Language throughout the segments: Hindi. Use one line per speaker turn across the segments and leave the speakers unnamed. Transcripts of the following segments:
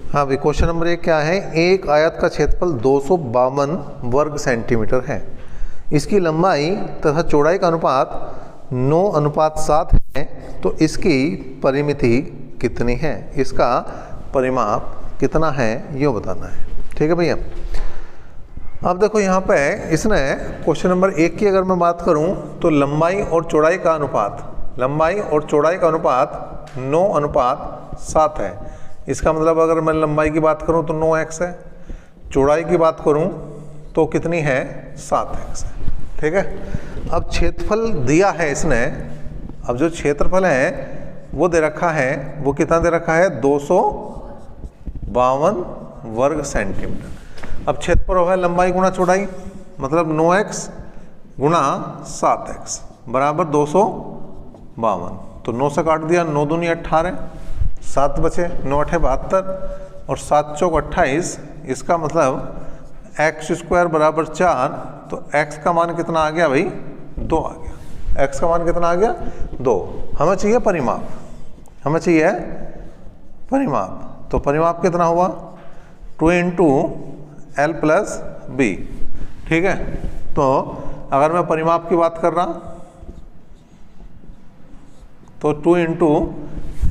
हाँ भाई, क्वेश्चन नंबर 1 क्या है? एक आयत का क्षेत्रफल 252 वर्ग सेंटीमीटर है। इसकी लंबाई तथा चौड़ाई का अनुपात 9:7 है, तो इसकी परिमिति कितनी है? इसका परिमाप कितना है ये बताना है। ठीक है भैया। अब देखो यहाँ पे इसने क्वेश्चन नंबर 1 की अगर मैं बात करूँ तो लंबाई और चौड़ाई का अनुपात 9:7 है। इसका मतलब अगर मैं लंबाई की बात करूं तो 9x है, चौड़ाई की बात करूं तो कितनी है? 7x है। ठीक है। अब क्षेत्रफल दिया है इसने, अब जो क्षेत्रफल है वो दे रखा है, वो कितना दे रखा है? 252 वर्ग सेंटीमीटर। अब क्षेत्रफल है लंबाई गुणा चौड़ाई, मतलब 9x गुणा 7x बराबर 252। तो 9 से काट दिया, 9 दूनी 18, 7 बचे, 9 8 72 और 7 चौक 28। इसका मतलब x² बराबर 4। तो x का मान कितना आ गया भाई? 2 आ गया। x का मान कितना आ गया? 2। हमें चाहिए परिमाप, हमें चाहिए परिमाप। तो परिमाप कितना हुआ? 2 × L + B। ठीक है। तो अगर मैं परिमाप की बात कर रहा तो 2 ×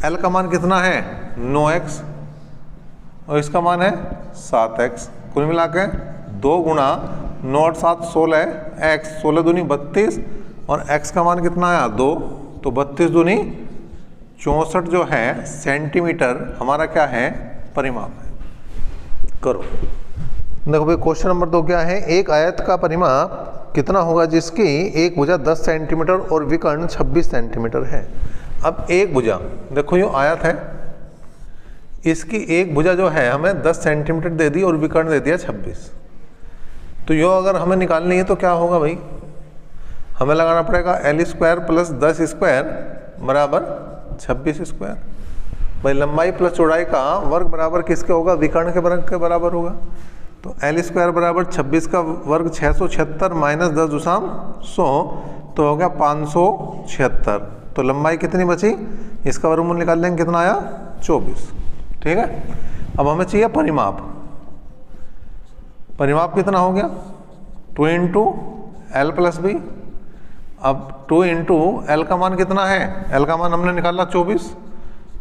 L का मान कितना है? 9x और इसका मान है 7x। कुल मिला के 2 गुणा 9 और 7 16 x, 16 दूनी 32 और x का मान कितना आया? 2। तो 32 दूनी 64 जो है सेंटीमीटर हमारा क्या है? परिमाप है। करो। देखो भाई क्वेश्चन नंबर 2 क्या है? एक आयत का परिमाप कितना होगा जिसकी एक भुजा 10 सेंटीमीटर और विकर्ण 26 सेंटीमीटर है। अब एक भुजा, देखो ये आयत है, इसकी एक भुजा जो है हमें 10 सेंटीमीटर दे दी और विकर्ण दे दिया 26। तो यो अगर हमें निकालनी है तो क्या होगा भाई? हमें लगाना पड़ेगा L² + 10² बराबर 26²। भाई लंबाई प्लस चौड़ाई का वर्ग बराबर किसके होगा? विकर्ण के वर्ग के बराबर होगा। तो L² बराबर 26 का वर्ग 676 माइनस 10 दूसरा 100, तो हो गया 576। तो लंबाई कितनी बची? इसका वर्गमूल निकाल लेंगे, कितना आया? 24। ठीक है। अब हमें चाहिए परिमाप। परिमाप कितना हो गया? 2 × L + B। अब 2 × L का मान कितना है? L का मान हमने निकाला 24,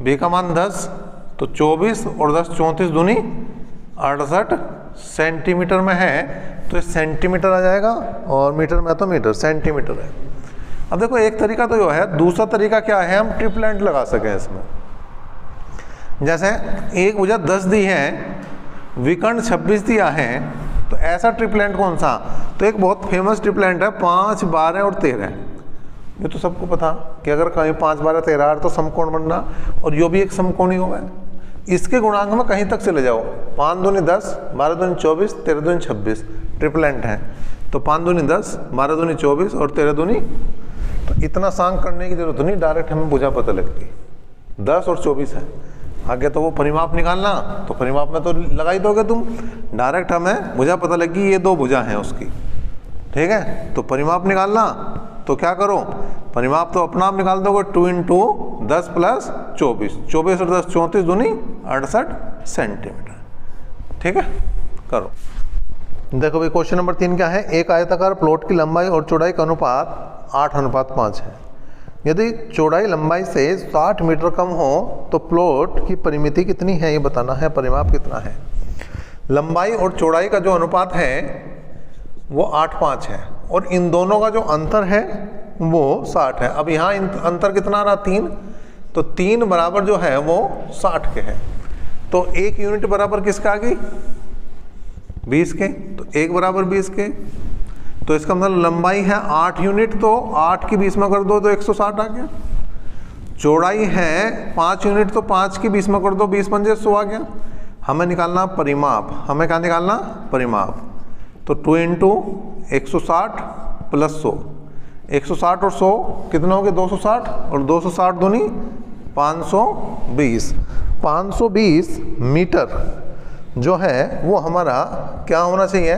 B का मान 10, तो 24 और 10 34 दूनी 68 सेंटीमीटर में है, तो सेंटीमीटर आ जाएगा और मीटर में तो मीटर, सेंटीमीटर है। अब देखो एक तरीका तो यो है, दूसरा तरीका क्या है? हम ट्रिपलेंट लगा सकें इसमें। जैसे एक भुजा 10 दी है, विकर्ण 26 दिया है, तो ऐसा ट्रिपलेंट कौन सा? तो एक बहुत फेमस ट्रिपलेंट है 5 12 और 13। ये तो सबको पता कि अगर कहीं 5 12 13 तो समकोण बनना, और यो भी एक समकोणी होगा। इसके गुणांक में कहीं तक चले जाओ, 5 दूनी 10, 12 दूनी 24, 13 दूनी 26 ट्रिपलेंट है। तो 5 दूनी 10, 12 दूनी 24 और 13 दूनी, तो इतना सांग करने की जरूरत नहीं, डायरेक्ट हमें भुजा पता लगती 10 और 24 है। आगे तो वो परिमाप निकालना, तो परिमाप में तो लगा ही दोगे तुम, डायरेक्ट हमें भुजा पता लगी, ये 2 भुजा हैं उसकी। ठीक है। तो परिमाप निकालना तो क्या करो? परिमाप तो अपना आप निकाल दोगे, 2 × 10 + 24, 24 और 10 34 दूनी 68 सेंटीमीटर। ठीक है। करो। देखो भाई क्वेश्चन नंबर 3 क्या है? एक आयताकार प्लॉट की लंबाई और चौड़ाई का अनुपात 8:5 है। यदि चौड़ाई लंबाई से 60 मीटर कम हो तो प्लॉट की परिमिति कितनी है ये बताना है, परिमाप कितना है। लंबाई और चौड़ाई का जो अनुपात है वो 8:5 है, और इन दोनों का जो अंतर है वो 60 है। अब यहाँ अंतर कितना आ रहा? 3। तो 3 बराबर जो है वो 60 के है। तो 1 यूनिट बराबर किसका आ गई? 20 के। तो 1 बराबर 20 के। तो इसका मतलब लंबाई है 8 यूनिट, तो 8 की 20 में कर दो तो 160 आ गया। चौड़ाई है 5 यूनिट, तो 5 की 20 में कर दो, 20 पंजे 100 आ गया। हमें निकालना परिमाप। हमें क्या निकालना? परिमाप। तो 2 × 160 + 100, 160 और 100 कितना हो गया? 260, और 260 दूनी 520। 520 मीटर जो है वो हमारा क्या होना चाहिए?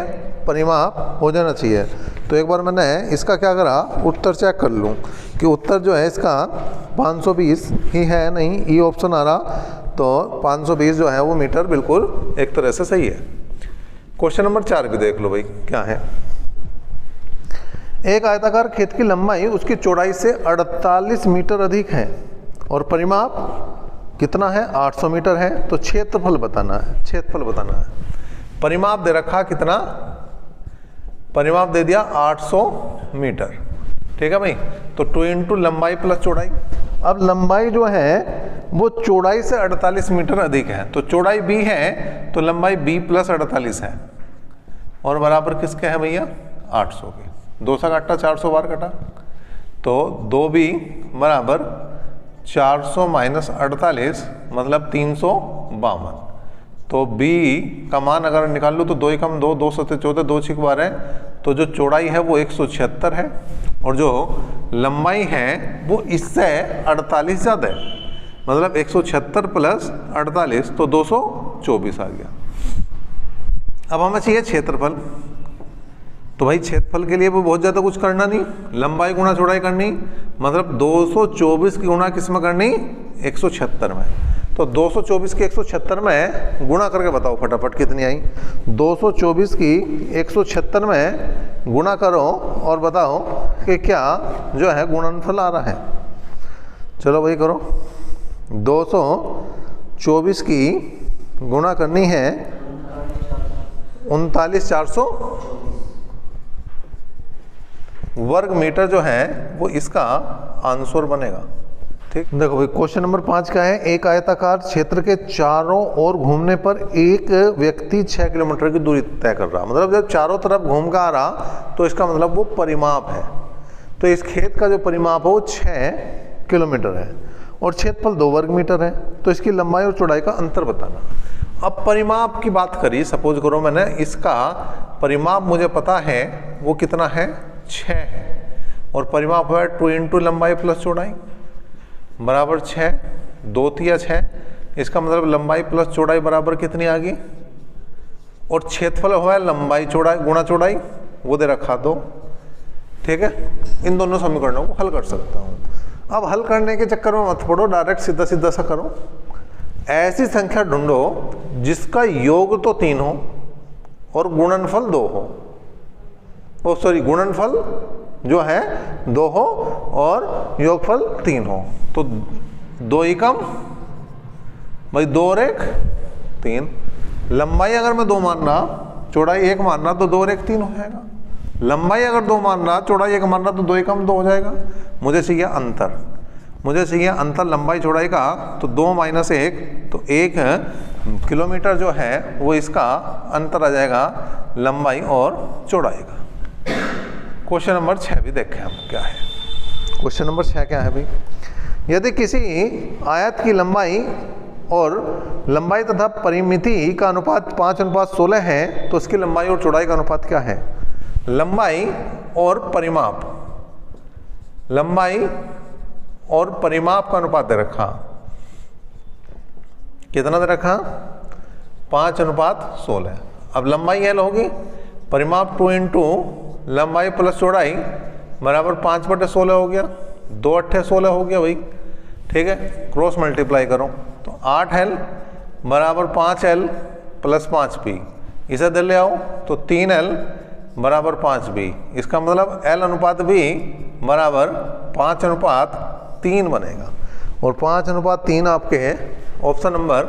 परिमाप हो जाना चाहिए। तो एक बार मैंने इसका क्या करा, उत्तर चेक कर लूँ कि उत्तर जो है इसका 520 ही है, नहीं, ई ऑप्शन आ रहा तो 520 जो है वो मीटर बिल्कुल एक तरह से सही है। क्वेश्चन नंबर 4 भी देख लो भाई क्या है। एक आयताकार खेत की लंबाई उसकी चौड़ाई से 48 मीटर अधिक है और परिमाप कितना है 800 मीटर है, तो क्षेत्रफल बताना है। क्षेत्रफल बताना है। परिमाप दे रखा कितना, परिमाप दे दिया 800 मीटर, ठीक है भाई। तो 2 इंटू लंबाई प्लस चौड़ाई। अब लंबाई जो है वो चौड़ाई से 48 मीटर अधिक है, तो चौड़ाई b है तो लंबाई b प्लस 48 है और बराबर किसके है भैया 800 के। 2 से काटा 400 बार कटा, तो 2b बराबर 400 माइनस 48 मतलब 352। तो b का मान अगर निकाल लो तो 2 एकम 2, 2 सत्ते 14, 2 6 12, तो जो चौड़ाई है वो 176 है और जो लंबाई है वो इससे 48 ज़्यादा है, मतलब 176 प्लस 48 तो 224 आ गया। अब हमें चाहिए क्षेत्रफल, तो भाई क्षेत्रफल के लिए वो बहुत ज़्यादा कुछ करना नहीं, लंबाई गुणा चौड़ाई करनी, मतलब 224 की गुणा किस में करनी 176 में। तो 224 की 176 में गुणा करके बताओ फटाफट कितनी आई। 224 की 176 में गुणा करो और बताओ कि क्या जो है गुणनफल आ रहा है। चलो भाई करो। 224 की गुणा करनी है 39,400 वर्ग मीटर जो है वो इसका आंसर बनेगा। ठीक, देखो भाई क्वेश्चन नंबर 5 का है। एक आयताकार क्षेत्र के चारों ओर घूमने पर एक व्यक्ति 6 किलोमीटर की दूरी तय कर रहा, मतलब जब चारों तरफ घूम कर आ रहा तो इसका मतलब वो परिमाप है। तो इस खेत का जो परिमाप है वो 6 किलोमीटर है और क्षेत्रफल 2 वर्ग मीटर है, तो इसकी लंबाई और चौड़ाई का अंतर बताना। अब परिमाप की बात करी, सपोज करो मैंने इसका परिमाप मुझे पता है वो कितना है 6 है और परिमाप है 2 इंटू लंबाई प्लस चौड़ाई बराबर 6, 2 तिया 6, इसका मतलब लंबाई प्लस चौड़ाई बराबर कितनी आ गई और क्षेत्रफल हुआ है लंबाई चौड़ाई गुणा चौड़ाई, वो दे रखा 2। ठीक है, इन दोनों समीकरणों को हल कर सकता हूँ। अब हल करने के चक्कर में मत पड़ो, डायरेक्ट सीधा सीधा सा करो। ऐसी संख्या ढूंढो जिसका योग तो 3 हो और गुणनफल 2 हो, ओ सॉरी गुणनफल जो है 2 हो और योगफल 3 हो। तो 2 एकम भाई 2 और 1 3। लंबाई अगर मैं 2 मान रहा, चौड़ाई 1 मान रहा तो 2 और 1 3 हो जाएगा। लंबाई अगर 2 मान रहा, चौड़ाई 1 मान रहा तो 2 एकम 2 हो जाएगा। मुझे चाहिए अंतर, मुझे चाहिए अंतर लंबाई चौड़ाई का, तो 2 माइनस 1 तो 1 किलोमीटर जो है वो इसका अंतर आ जाएगा लंबाई और चौड़ाई का। क्वेश्चन नंबर 6 भी देखें हम क्या है। क्वेश्चन नंबर 6 क्या है भाई। यदि किसी आयत की लंबाई और लंबाई तथा परिमिति का अनुपात 5:16 है तो उसकी लंबाई और चौड़ाई का अनुपात क्या है। लंबाई और परिमाप, लंबाई और परिमाप का अनुपात दे रखा, कितना दे रखा 5:16। अब लंबाई L होगी, परिमाप 2 इंटू लंबाई प्लस चौड़ाई बराबर 5/16 हो गया, 2 8 16 हो गया भाई। ठीक है, क्रॉस मल्टीप्लाई करो तो 8L बराबर 5L प्लस 5P, इसे दे ले आओ तो 3L बराबर 5B। इसका मतलब L अनुपात B बराबर 5:3 बनेगा और 5:3 आपके ऑप्शन नंबर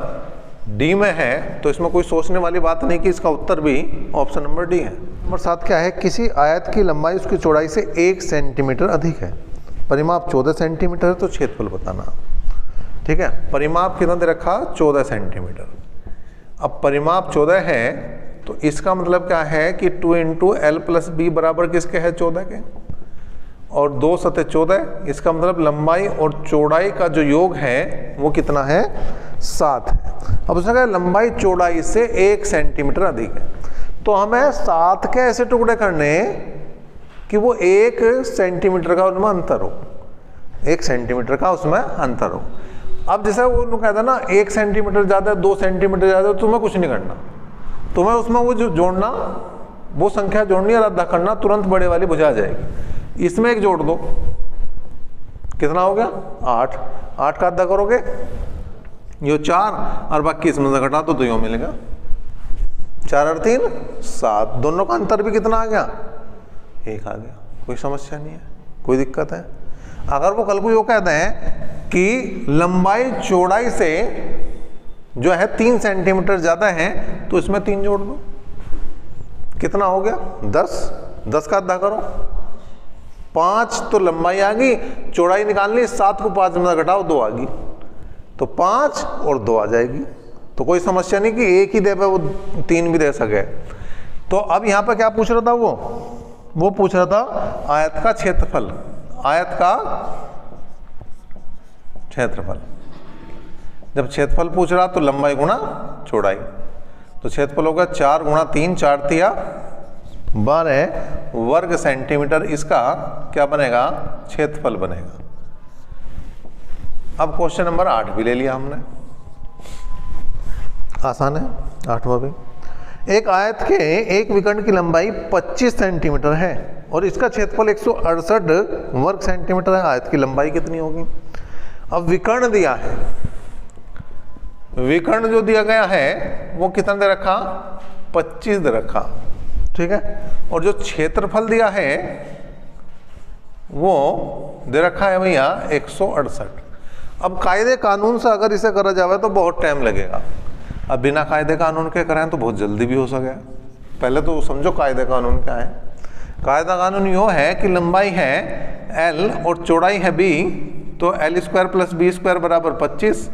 डी में है, तो इसमें कोई सोचने वाली बात नहीं कि इसका उत्तर भी ऑप्शन नंबर डी है। नंबर 7 क्या है। किसी आयत की लंबाई उसकी चौड़ाई से 1 सेंटीमीटर अधिक है, परिमाप 14 सेंटीमीटर है, तो क्षेत्रफल बताना। ठीक है, परिमाप कितना दे रखा 14 सेंटीमीटर। अब परिमाप 14 है तो इसका मतलब क्या है कि 2 इंटू एल प्लस बी बराबर किसके है 14 के, और 2 सत्ते 14, इसका मतलब लंबाई और चौड़ाई का जो योग है वो कितना है 7 है। अब उसने कहा लंबाई चौड़ाई से 1 सेंटीमीटर अधिक है, तो हमें 7 के ऐसे टुकड़े करने कि वो 1 सेंटीमीटर का उसमें अंतर हो, 1 सेंटीमीटर का उसमें अंतर हो। अब जैसे वो कहता ना 1 सेंटीमीटर ज़्यादा 2 सेंटीमीटर ज़्यादा, तो तुम्हें कुछ नहीं करना, तुम्हें उसमें वो जो जोड़ना, वो संख्या जोड़नी और अदा करना, तुरंत बड़े वाली बुझा जाएगी। इसमें 1 जोड़ दो, कितना हो गया 8, 8 का अदा करोगे यो 4 और बाकी इसमें से घटा तो यो मिलेगा 4 और 3 7, दोनों का अंतर भी कितना आ गया 1 आ गया। कोई समस्या नहीं है, कोई दिक्कत है। अगर वो कल को यो कहते हैं कि लंबाई चौड़ाई से जो है 3 सेंटीमीटर ज्यादा है तो इसमें 3 जोड़ दो, कितना हो गया 10 का अद्धा करो, 5 तो लंबाई आ गई, चौड़ाई निकालनी 7 को 5 में घटाओ 2 आ गई, तो 5 और 2 आ जाएगी। तो कोई समस्या नहीं कि एक ही दे पे वो 3 भी दे सके। तो अब यहाँ पे क्या पूछ रहा था वो पूछ रहा था आयत का क्षेत्रफल, आयत का क्षेत्रफल। जब क्षेत्रफल पूछ रहा तो लंबाई गुणा चौड़ाई, तो क्षेत्रफल होगा 4 गुणा 3, 4 तिया 12 वर्ग सेंटीमीटर, इसका क्या बनेगा क्षेत्रफल बनेगा। अब क्वेश्चन नंबर 8 भी ले लिया हमने, आसान है 8वां भी। एक आयत के एक विकर्ण की लंबाई 25 सेंटीमीटर है और इसका क्षेत्रफल 168 वर्ग सेंटीमीटर है। आयत की लंबाई कितनी होगी? अब विकर्ण दिया है, विकर्ण जो दिया गया है वो कितना दे रखा 25 दे रखा, ठीक है। और जो क्षेत्रफल दिया है वो दे रखा है भैया 168। अब कायदे कानून से अगर इसे करा जाए तो बहुत टाइम लगेगा, अब बिना कायदे कानून के कराएं तो बहुत जल्दी भी हो सके। पहले तो समझो कायदे कानून क्या है। कायदा कानून यो है कि लंबाई है L और चौड़ाई है B, तो L square plus B square बराबर 25,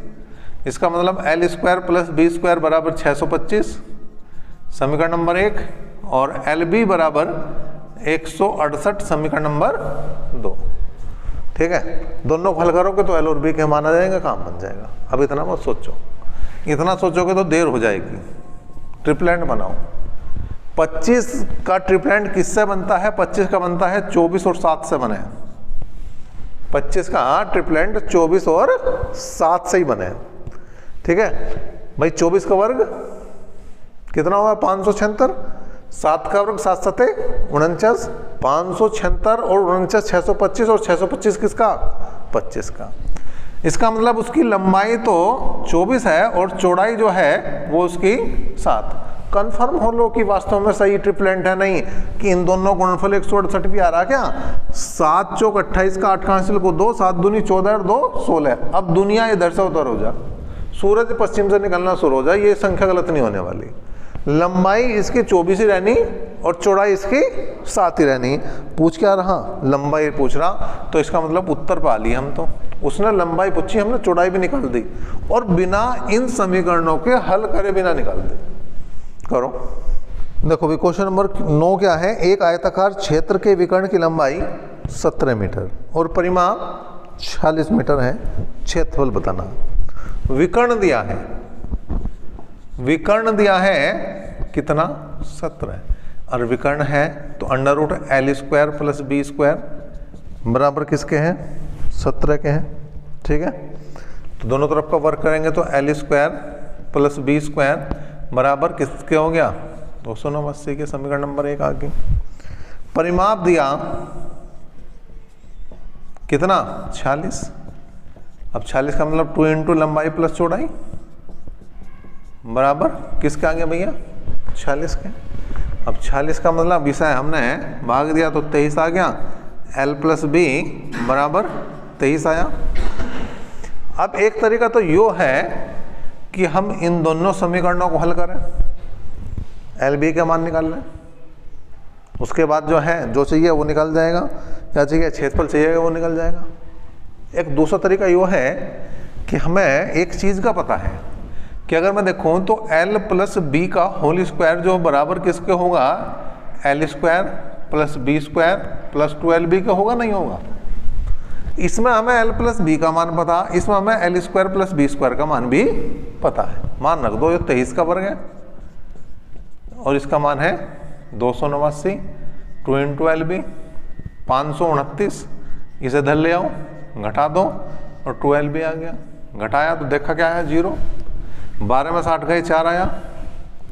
इसका मतलब L square plus B square बराबर 625, समीकरण नंबर 1, और LB बराबर 168 समीकरण नंबर 2, ठीक है। दोनों को हल करोगे तो L और B के मान आ जाएंगे, काम बन जाएगा। अब इतना मत सोचो, इतना सोचोगे तो देर हो जाएगी। ट्रिपलेंट बनाओ। 25 का ट्रिपलेंट किससे बनता है? 25 का बनता है 24 और 7 से बने। 25 का ट्रिपलेंट 24 और 7 से ही बने, ठीक है भाई। 24 का वर्ग कितना हुआ 576, 7 का वर्ग 7 7 49, 576 और 49 625, और 625 किसका 25 का। इसका मतलब उसकी लंबाई तो 24 है और चौड़ाई जो है वो उसकी 7। कंफर्म हो लो कि वास्तव में सही ट्रिपलेंट है, नहीं कि इन दोनों गुणनफल 168 भी आ रहा क्या। 7 चौक 28 का 8 का हासिल को 2, 7 दूनी 14 और 2 16। अब दुनिया इधर से उधर हो जा, सूरज पश्चिम से निकलना शुरू हो जाए, ये संख्या गलत नहीं होने वाली। लंबाई इसकी 24 ही रहनी और चौड़ाई इसकी 7 ही रहनी। पूछ क्या रहा? लंबाई पूछ रहा, तो इसका मतलब उत्तर पा लिया हम। तो उसने लंबाई पूछी, हमने चौड़ाई भी निकाल दी, और बिना इन समीकरणों के हल करे बिना निकाल दी। करो, देखो भी क्वेश्चन नंबर 9 क्या है। एक आयताकार क्षेत्र के विकर्ण की लंबाई 17 मीटर और परिमाप 46 मीटर है, क्षेत्रफल बताना। विकर्ण दिया है, विकर्ण दिया है कितना 17, और विकर्ण है तो under root L square plus B square बराबर किसके हैं 17 के हैं, ठीक है। तो दोनों तरफ का वर्क करेंगे तो L square plus B square बराबर किसके हो गया 289 के। समीकरण नंबर 1 आगे। परिमाप दिया कितना 46। अब 46 का मतलब 2 इंटू लंबाई प्लस चौड़ाई बराबर किसके आ गया भैया 46 के। अब 46 का मतलब विषय हमने भाग दिया तो 23 आ गया, L प्लस B बराबर 23 आया। अब एक तरीका तो यो है कि हम इन दोनों समीकरणों को हल करें, L B का मान निकाल लें, उसके बाद जो है जो चाहिए वो निकल जाएगा, क्या चाहिए क्षेत्रफल चाहिए वो निकल जाएगा। एक दूसरा तरीका यो है कि हमें एक चीज़ का पता है कि अगर मैं देखूं तो L प्लस B का होल स्क्वायर जो बराबर किसके होगा L square plus B square plus 12B का होगा, नहीं होगा। इसमें हमें L प्लस B का मान पता, इसमें हमें L square plus B square का मान भी पता है। मान रख दो, ये 23 का वर्ग है और इसका मान है 289, 2 इंटू LB 529, इसे धर ले आओ घटा दो और 12B आ गया। घटाया तो देखा क्या है 0, 12 में से 8 गए 4 आया,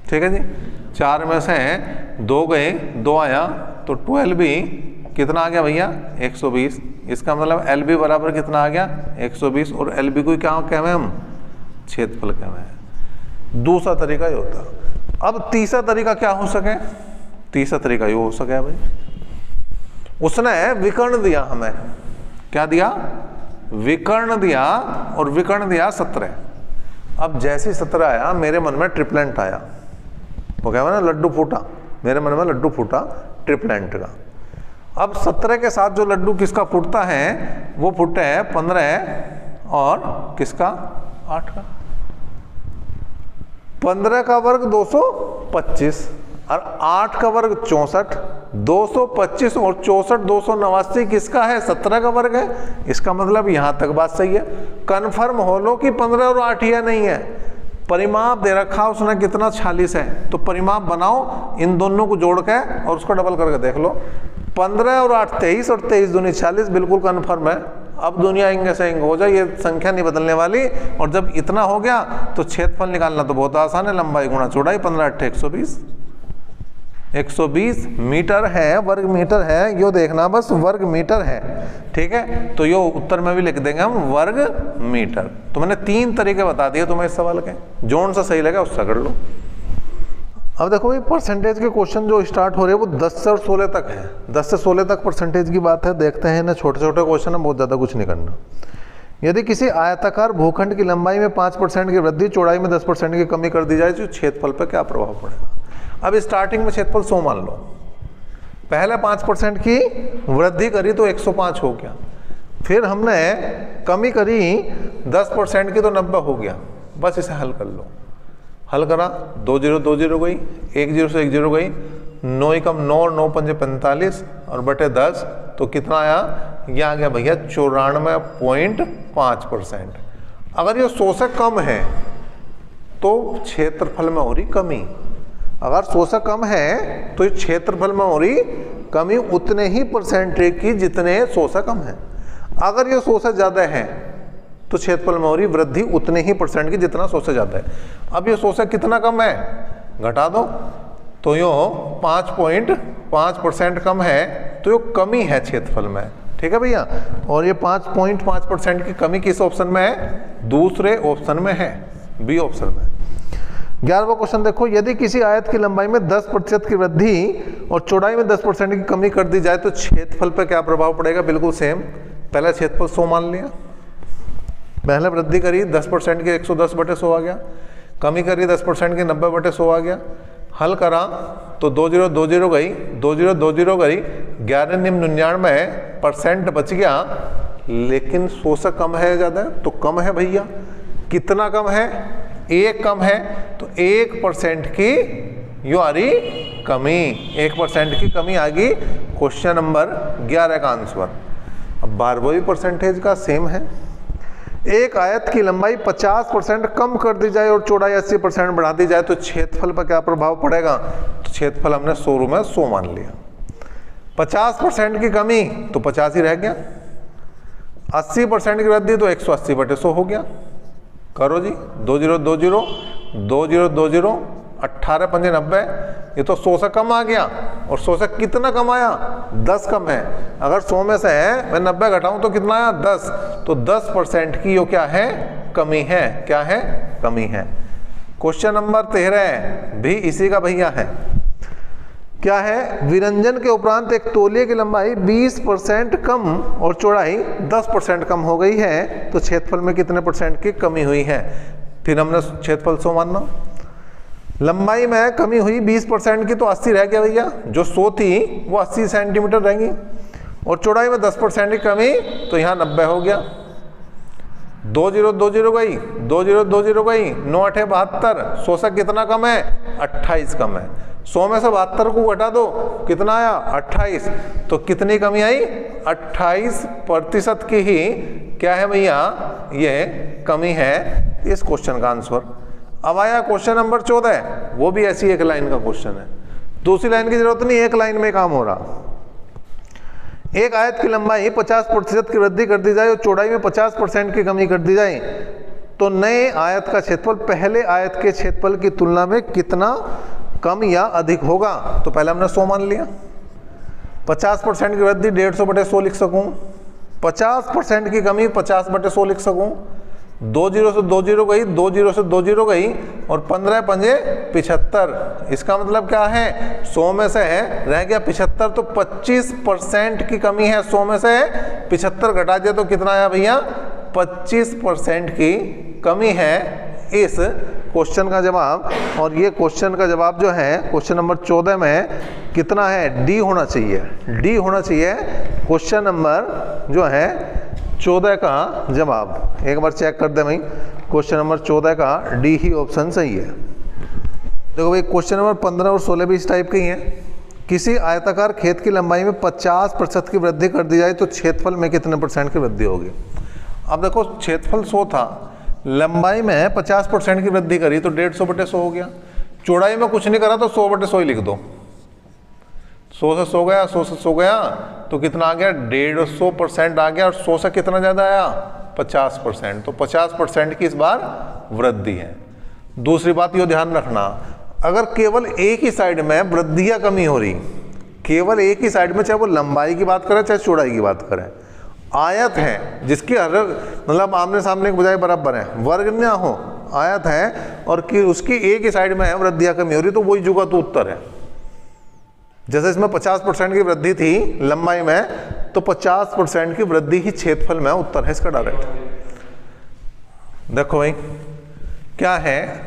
ठीक है जी। 4 में से 2 गए 2 आया, तो 12B कितना आ गया भैया 120। इसका मतलब LB बराबर कितना आ गया 120, और LB को क्या कहें हम क्षेत्रफल क्या है। दूसरा तरीका ये होता है। अब तीसरा तरीका क्या हो सके, तीसरा तरीका ये हो सके भाई, उसने विकर्ण दिया हमें, क्या दिया, विकर्ण दिया, और विकर्ण दिया 17। अब जैसे 17 आया मेरे मन में ट्रिपलेंट आया, वो क्या ना लड्डू फूटा, मेरे मन में लड्डू फूटा ट्रिपलेंट का। अब 17 के साथ जो लड्डू किसका फूटता है, वो फूटे है 15 और किसका 8 का। 15 का वर्ग 225 और 8 का वर्ग 64, 225 और 64 289 किसका है, 17 का वर्ग है। इसका मतलब यहां तक बात सही है। कन्फर्म हो लो कि 15 और 8 ही नहीं है। परिमाप दे रखा उसने कितना, 46 है, तो परिमाप बनाओ इन दोनों को जोड़ के और उसको डबल करके देख लो। 15 और 8 23 और 23 दूनी 40, बिल्कुल कन्फर्म है। अब दुनिया इंगे से इंग हो जाए, ये संख्या नहीं बदलने वाली। और जब इतना हो गया तो क्षेत्रफल निकालना तो बहुत आसान है, लंबाई गुणा चौड़ाई, 15 8 120, 120 मीटर है, वर्ग मीटर है, यो देखना बस वर्ग मीटर है, ठीक है। तो यो उत्तर में भी लिख देंगे हम वर्ग मीटर। तो मैंने 3 तरीके बता दिए तुम्हें इस सवाल के, जोन सा सही लगा उससे कर लो। अब देखो भाई परसेंटेज के क्वेश्चन जो स्टार्ट हो रहे हैं वो 10 से और 16 तक है। 10 से 16 तक परसेंटेज की बात है, देखते हैं ना, छोटे छोटे क्वेश्चन है, बहुत ज़्यादा कुछ नहीं करना। यदि किसी आयताकार भूखंड की लंबाई में 5% की वृद्धि, चौड़ाई में 10% की कमी कर दी जाए तो क्षेत्रफल पर क्या प्रभाव पड़ेगा। अब स्टार्टिंग में क्षेत्रफल 100 मान लो, पहले 5% की वृद्धि करी तो 105 हो गया, फिर हमने कमी करी 10% की तो 90 हो गया। बस इसे हल कर लो। हल करा, 2 0 2 0 गई, 1 0 से 1 0 गई, 9 कम 9 और 9 पंजे 45 और बटे 10 तो कितना आया, यह आ गया भैया 94.5%। अगर ये 100 से कम है तो क्षेत्रफल में हो रही कमी, अगर 100 से कम है तो क्षेत्रफल में हो रही कमी उतने ही परसेंटेज की जितने 100 से कम है। अगर ये 100 से ज़्यादा है तो क्षेत्रफल में हो रही वृद्धि उतने ही परसेंट की जितना 100 से ज़्यादा है। अब ये 100 से कितना कम है, घटा दो, तो यो 5.5% कम है, तो यो कमी है क्षेत्रफल में, ठीक है भैया। और ये 5.5% की कमी किस ऑप्शन में है, दूसरे ऑप्शन में है, बी ऑप्शन में। 11वां क्वेश्चन देखो, यदि किसी आयत की लंबाई में 10% की वृद्धि और चौड़ाई में 10% की कमी कर दी जाए तो क्षेत्रफल पर क्या प्रभाव पड़ेगा। बिल्कुल सेम, पहले क्षेत्रफल 100 मान लिया, पहले वृद्धि करी 10% की 110 बटे 100 आ गया, कमी करी 10% की 90 बटे 100 आ गया। हल करा तो 2 0 2 0 गई, 2 0 2 0 गई, 11 99% बच गया, लेकिन 100 से कम है ज़्यादा, तो कम है भैया। कितना कम है, 1 कम है, तो 1% की यो आ रही कमी, 1% की कमी आ गई। क्वेश्चन नंबर 11 का आंसर। अब 12वीं परसेंटेज का सेम है। एक आयत की लंबाई 50% कम कर दी जाए और चौड़ाई 80% बढ़ा दी जाए तो क्षेत्रफल पर क्या प्रभाव पड़ेगा। तो क्षेत्रफल हमने 100 में 100 मान लिया, 50% की कमी तो 50 ही रह गया, 80% की वृद्धि तो 180 बटे 100 हो गया। करो जी, 2 0 2 0 2 0 2 0 18 पंजे 90, ये तो 100 से कम आ गया। और 100 से कितना कम आया, 10 कम है। अगर 100 में से है मैं 90 घटाऊं तो कितना आया, 10, तो 10% की यो क्या है, कमी है। क्या है, कमी है। क्वेश्चन नंबर 13 भी इसी का भैया है। क्या है, विरंजन के उपरांत एक तौलिए की लंबाई 20% कम और चौड़ाई 10% कम हो गई है तो क्षेत्रफल में कितने परसेंट की कमी हुई है। फिर हमने क्षेत्रफल 100 मानना, लंबाई में कमी हुई 20% की तो 80 रह गया भैया, जो 100 थी वो 80 सेंटीमीटर रहेंगी, और चौड़ाई में 10% की कमी तो यहाँ 90 हो गया। 2 0 2 0 गई, 2 0 2 0 गई, 9 8 72, 100 से कितना कम है, 28 कम है। 100 में से 72 को घटा दो, कितना आया, 28, तो कितनी कमी आई, 28% की ही क्या है भैया, ये कमी है इस क्वेश्चन का आंसर। अब आया क्वेश्चन नंबर 14, वो भी ऐसी एक लाइन का क्वेश्चन है, दूसरी लाइन की जरूरत नहीं, एक लाइन में काम हो रहा। एक आयत की लंबाई 50% की वृद्धि कर दी जाए और चौड़ाई में 50% की कमी कर दी जाए तो नए आयत का क्षेत्रफल पहले आयत के क्षेत्रफल की तुलना में कितना कम या अधिक होगा। तो पहले हमने 100 मान लिया, 50% की वृद्धि 150 बटे 100 लिख सकूं, 50% की कमी 50 बटे 100 लिख सकूं, 2 जीरो से 2 जीरो गई, 2 जीरो से 2 जीरो गई, और 15 पंजे 75। इसका मतलब क्या है, 100 में से है रह गया 75, तो 25% की कमी है। 100 में से 75 घटा दिया तो कितना आया भैया, 25% की कमी है इस क्वेश्चन का जवाब। और ये क्वेश्चन का जवाब जो है क्वेश्चन नंबर 14 में कितना है, डी होना चाहिए। डी होना चाहिए क्वेश्चन नंबर जो है 14 का जवाब। एक बार चेक कर दे भाई, क्वेश्चन नंबर 14 का डी ही ऑप्शन सही है। देखो भाई क्वेश्चन नंबर 15 और 16 भी इस टाइप के ही हैं। किसी आयताकार खेत की लंबाई में 50% की वृद्धि कर दी जाए तो क्षेत्रफल में कितने % की वृद्धि होगी। अब देखो क्षेत्रफल 100 था, लंबाई में 50% की वृद्धि करी तो 150/100 हो गया। चौड़ाई में कुछ नहीं करा तो 100/100 ही लिख दो। 100 से 100 गया, 100 से 100 गया तो कितना आ गया, 150% आ गया। और 100 से कितना ज़्यादा आया, 50%। तो 50% की इस बार वृद्धि है। दूसरी बात ये ध्यान रखना, अगर केवल एक ही साइड में वृद्धि या कमी हो रही, केवल एक ही साइड में, चाहे वो लंबाई की बात करें चाहे चौड़ाई की बात करें, आयत है जिसकी हर मतलब आमने सामने के बजाय बराबर है, वर्ग ना हो, आयत है और कि उसकी एक ही साइड में है वृद्धि या कमी हो रही, तो वही जुगा तो उत्तर है। जैसे इसमें 50% की वृद्धि थी लंबाई में, तो 50% की वृद्धि ही क्षेत्रफल में उत्तर है इसका डायरेक्ट। देखो भाई क्या है,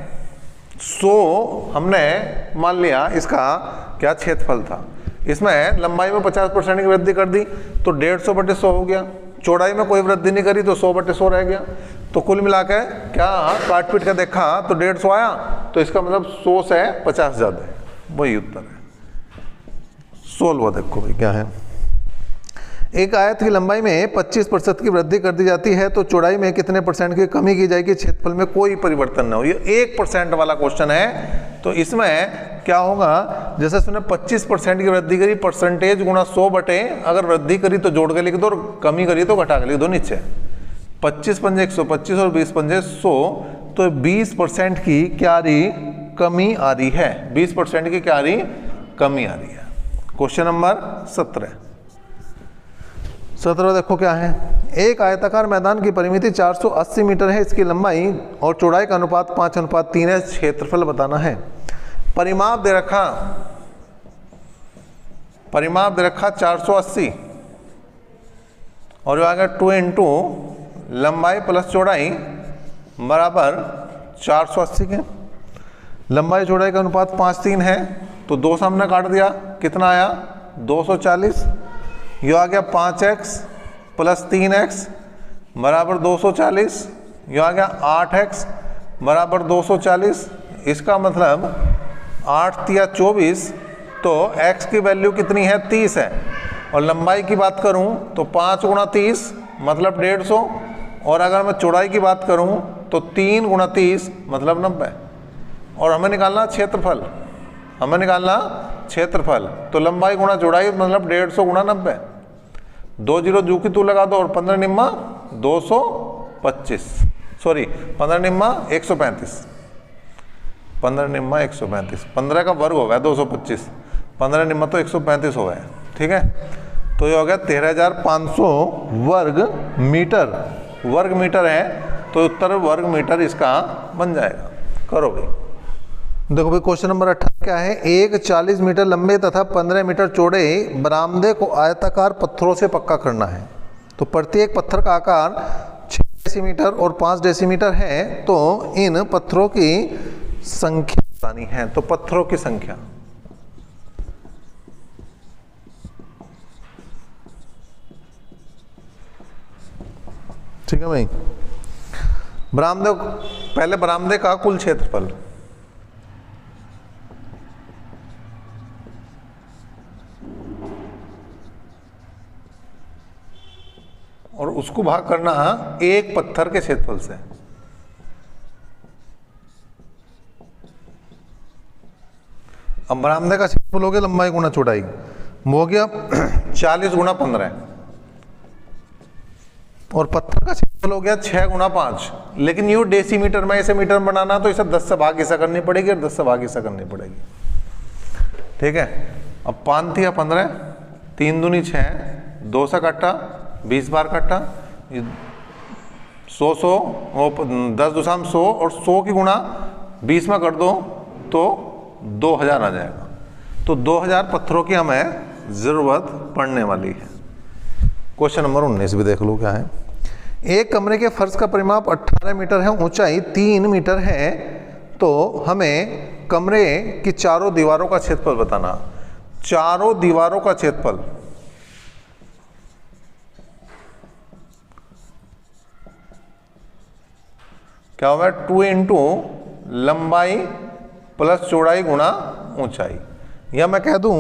100 हमने मान लिया इसका क्या क्षेत्रफल था, इसमें लंबाई में 50% की वृद्धि कर दी तो 150/100 हो गया। चौड़ाई में कोई वृद्धि नहीं करी तो 100/100 रह गया। तो कुल मिलाकर क्या काट पीट कर देखा तो 150 आया, तो इसका मतलब 100 से 50 ज़्यादा है, वही उत्तर है। 16 देखो भाई क्या है, एक आयत की लंबाई में 25% की वृद्धि कर दी जाती है तो चौड़ाई में कितने % की कमी की जाएगी, क्षेत्रफल में कोई परिवर्तन ना हो। ये 1% वाला क्वेश्चन है। तो इसमें क्या होगा, जैसे उसने 25% की वृद्धि करी, परसेंटेज गुणा 100 बटे, अगर वृद्धि करी तो जोड़ के लिख दो और कमी करी तो घटा के लिख दो नीचे। 25 पंजे 125 और 20 पंजे 100, तो 20% की क्या रही, कमी आ रही है। 20% की क्या रही, कमी आ रही है। क्वेश्चन नंबर 17 देखो क्या है, एक आयताकार मैदान की परिमिति 480 मीटर है, इसकी लंबाई और चौड़ाई का अनुपात 5:3 है, क्षेत्रफल बताना है। परिमाप दे रखा 480 और आ गया 2 इंटू लंबाई प्लस चौड़ाई बराबर 480 के। लंबाई चौड़ाई का अनुपात 5:3 है, तो 2 सामने काट दिया, कितना आया 240। ये आ गया 5x प्लस 3x बराबर 240। ये आ गया 8x बराबर 240। इसका मतलब 8 तिया 24, तो x की वैल्यू कितनी है, 30 है। और लंबाई की बात करूं तो 5 गुणा 30 मतलब 150। और अगर मैं चौड़ाई की बात करूं तो 3 गुणा 30 मतलब 90। और हमें निकालना क्षेत्रफल, तो लंबाई गुणा चौड़ाई मतलब 150 गुणा 90। 2 जीरो जू की तू लगा दो और 15 निम्मा 225, सॉरी 15 निम्मा 135, 15 निम्मा 135, 15 का वर्ग हो गया 225, 15 निम्मा तो 135 हो गया। ठीक है, तो ये हो गया 13,500 वर्ग मीटर है, तो उत्तर वर्ग मीटर इसका बन जाएगा। करो भाई। देखो भाई क्वेश्चन नंबर 18 क्या है, एक 40 मीटर लंबे तथा 15 मीटर चौड़े बरामदे को आयताकार पत्थरों से पक्का करना है। तो प्रत्येक पत्थर का आकार 6 डेसीमीटर और 5 डेसीमीटर है, तो इन पत्थरों की संख्या बतानी है। तो पत्थरों की संख्या, ठीक है भाई। बरामदे, पहले बरामदे का कुल क्षेत्रफल, और उसको भाग करना एक पत्थर के क्षेत्रफल से। अब बरामदे का क्षेत्रफल हो गया लंबाई गुणा चौड़ाई, वो हो गया 40 गुणा 15, और पत्थर का क्षेत्रफल हो गया 6 गुणा 5। लेकिन यू डेसीमीटर में, इसे मीटर में बनाना तो इसे 10 से भाग ऐसा करनी पड़ेगी और 10 से भाग ऐसा करनी पड़ेगी। ठीक है, अब 5 या 15, 3 दूनी 6, 2 से काटा 20 बार काटा, 100 वो 10.100 और 100 की गुणा 20 में कर दो तो 2000 आ जाएगा। तो 2000 पत्थरों की हमें ज़रूरत पड़ने वाली है। क्वेश्चन नंबर 19 भी देख लो क्या है। एक कमरे के फर्श का परिमाप 18 मीटर है, ऊंचाई 3 मीटर है, तो हमें कमरे की चारों दीवारों का क्षेत्रफल बताना। चारों दीवारों का क्षेत्रफल क्या होगा? 2 इंटू लंबाई प्लस चौड़ाई गुणा ऊंचाई। या मैं कह दूं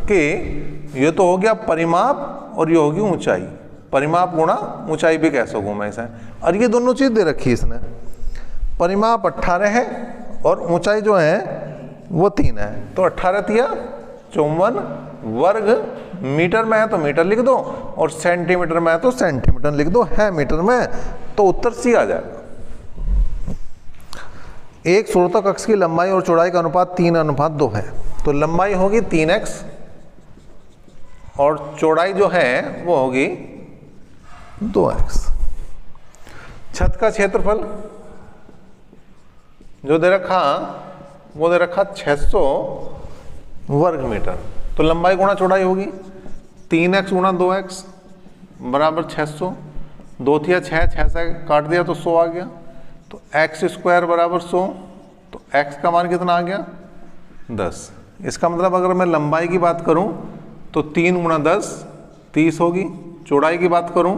कि ये तो हो गया परिमाप और ये होगी ऊंचाई। परिमाप गुणा ऊंचाई भी कह सकूं मैं इसे। और ये दोनों चीज दे रखी है इसने। परिमाप 18 है और ऊंचाई जो है वो 3 है, तो 18 तिया 54 वर्ग मीटर में है तो मीटर लिख दो और सेंटीमीटर में है तो सेंटीमीटर लिख दो। है मीटर में तो उत्तर सी आ जाएगा। एक स्रोतक अक्ष की लंबाई और चौड़ाई का अनुपात 3:2 है, तो लंबाई होगी 3x और चौड़ाई जो है वो होगी 2x। छत का क्षेत्रफल जो दे रखा वो दे रखा 600 वर्ग मीटर, तो लंबाई गुणा चौड़ाई होगी 3x गुणा 2x बराबर 600। 2 थिया 6, 6 से काट दिया तो 100 आ गया, तो x स्क्वायर बराबर 100। तो x का मान कितना आ गया? 10। इसका मतलब अगर मैं लंबाई की बात करूं तो 3 गुणा 10 30 होगी। चौड़ाई की बात करूं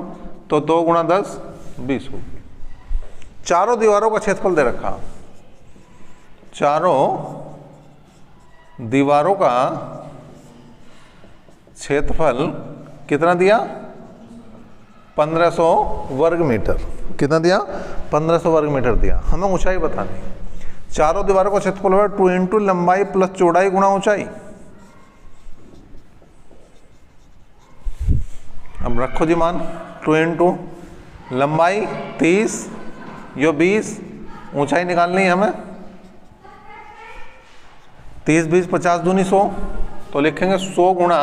तो 2 गुणा 10 20 होगी। चारों दीवारों का क्षेत्रफल दे रखा। चारों दीवारों का क्षेत्रफल कितना दिया? 1500 वर्ग मीटर। कितना दिया? 1500 वर्ग मीटर दिया। हमें ऊंचाई बतानी। चारों दीवारों का क्षेत्रफल है 2 इंटू लंबाई प्लस चौड़ाई गुणा ऊंचाई। अब रखो जी मान 2 इंटू लंबाई 30 यो 20, ऊंचाई निकालनी है हमें। 30 20 50 दूनी 100, तो लिखेंगे 100 गुणा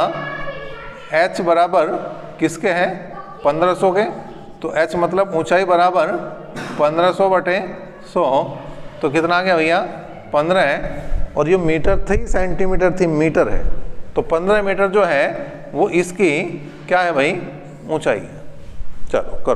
h बराबर किसके हैं? 1500 के। तो h मतलब ऊंचाई बराबर 1500 बटे 100, तो कितना आ गया भैया? 15 है। और ये मीटर थी सेंटीमीटर थी, मीटर है, तो 15 मीटर जो है वो इसकी क्या है भाई? ऊंचाई है। चलो करो।